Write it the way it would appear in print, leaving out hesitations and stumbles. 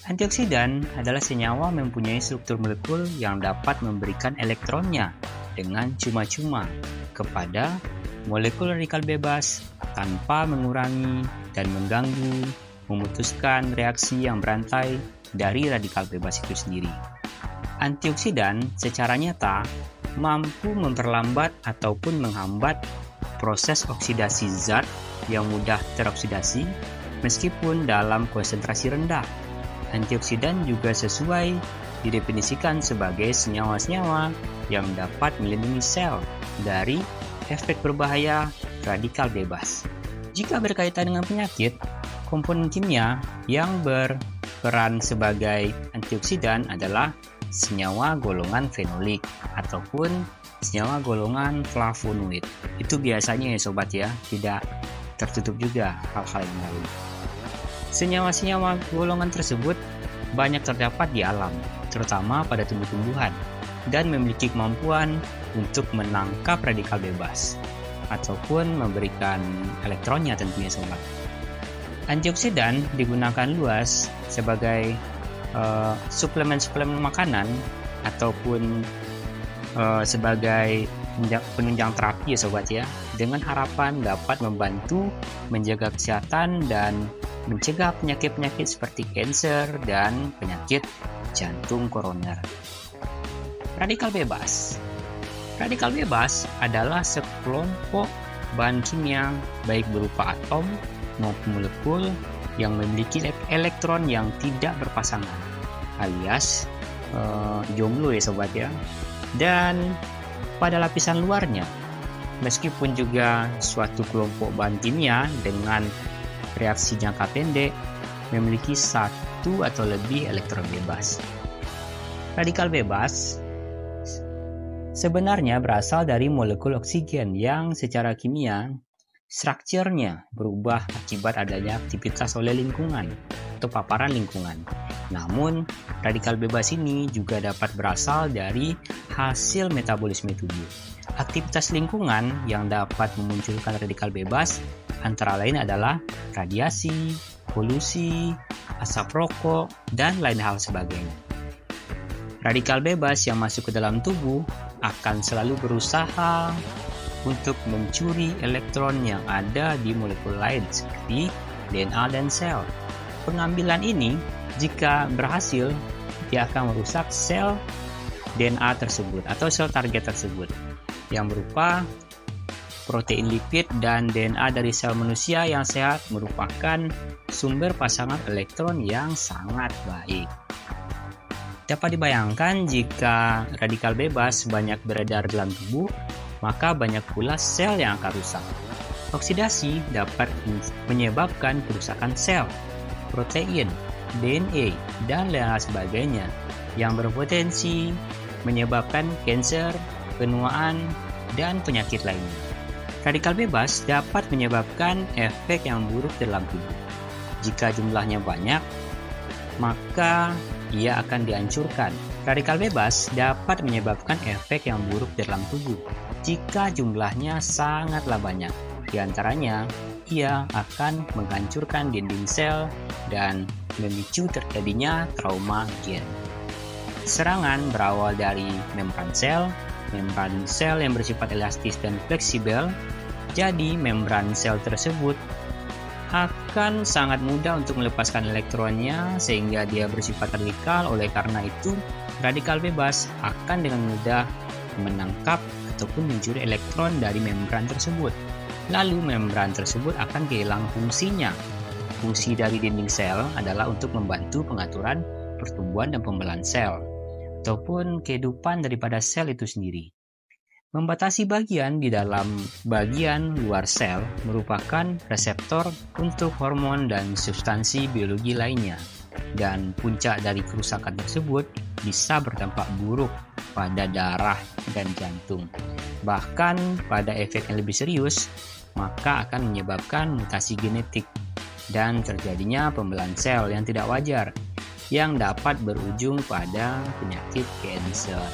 Antioksidan adalah senyawa mempunyai struktur molekul yang dapat memberikan elektronnya dengan cuma-cuma kepada molekul radikal bebas tanpa mengurangi dan mengganggu, memutuskan reaksi yang berantai dari radikal bebas itu sendiri. Antioksidan secara nyata mampu memperlambat ataupun menghambat proses oksidasi zat yang mudah teroksidasi meskipun dalam konsentrasi rendah. Antioksidan juga sesuai didefinisikan sebagai senyawa-senyawa yang dapat melindungi sel dari efek berbahaya radikal bebas. Jika berkaitan dengan penyakit, komponen kimia yang berperan sebagai antioksidan adalah senyawa golongan fenolik ataupun senyawa golongan flavonoid. Itu biasanya ya sobat ya, tidak tertutup juga hal-hal yang lain. Senyawa-senyawa golongan tersebut banyak terdapat di alam, terutama pada tumbuh-tumbuhan, dan memiliki kemampuan untuk menangkap radikal bebas ataupun memberikan elektronnya tentunya sobat. Antioksidan digunakan luas sebagai suplemen-suplemen makanan ataupun sebagai penunjang terapi ya sobat ya, dengan harapan dapat membantu menjaga kesehatan dan mencegah penyakit-penyakit seperti kanker dan penyakit jantung koroner. Radikal bebas. Radikal bebas adalah sekelompok bahan kimia baik berupa atom maupun molekul yang memiliki elektron yang tidak berpasangan, alias jomblo ya sobat ya. Dan pada lapisan luarnya, meskipun juga suatu kelompok bahan kimia dengan reaksi jangka pendek memiliki satu atau lebih elektron bebas. Radikal bebas sebenarnya berasal dari molekul oksigen yang secara kimia strukturnya berubah akibat adanya aktivitas oleh lingkungan atau paparan lingkungan. Namun, radikal bebas ini juga dapat berasal dari hasil metabolisme tubuh. Aktivitas lingkungan yang dapat memunculkan radikal bebas antara lain adalah radiasi, polusi, asap rokok, dan lain hal sebagainya. Radikal bebas yang masuk ke dalam tubuh akan selalu berusaha untuk mencuri elektron yang ada di molekul lain seperti DNA dan sel. Pengambilan ini jika berhasil, dia akan merusak sel DNA tersebut atau sel target tersebut yang berupa protein lipid dan DNA dari sel manusia yang sehat merupakan sumber pasangan elektron yang sangat baik. Dapat dibayangkan jika radikal bebas banyak beredar dalam tubuh, maka banyak pula sel yang akan rusak. Oksidasi dapat menyebabkan kerusakan sel, protein, DNA, dan lain sebagainya yang berpotensi menyebabkan kanker, penuaan, dan penyakit lainnya. Radikal bebas dapat menyebabkan efek yang buruk dalam tubuh. Jika jumlahnya banyak, maka ia akan dihancurkan. Radikal bebas dapat menyebabkan efek yang buruk dalam tubuh jika jumlahnya sangatlah banyak. Di antaranya, ia akan menghancurkan dinding sel dan memicu terjadinya trauma gen. Serangan berawal dari membran sel yang bersifat elastis dan fleksibel. Jadi, membran sel tersebut akan sangat mudah untuk melepaskan elektronnya sehingga dia bersifat radikal. Oleh karena itu, radikal bebas akan dengan mudah menangkap ataupun mencuri elektron dari membran tersebut. Lalu membran tersebut akan kehilangan fungsinya. Fungsi dari dinding sel adalah untuk membantu pengaturan pertumbuhan dan pembelahan sel ataupun kehidupan daripada sel itu sendiri. Membatasi bagian di dalam bagian luar sel merupakan reseptor untuk hormon dan substansi biologi lainnya, dan puncak dari kerusakan tersebut bisa berdampak buruk pada darah dan jantung. Bahkan pada efek yang lebih serius, maka akan menyebabkan mutasi genetik dan terjadinya pembelahan sel yang tidak wajar yang dapat berujung pada penyakit kanker.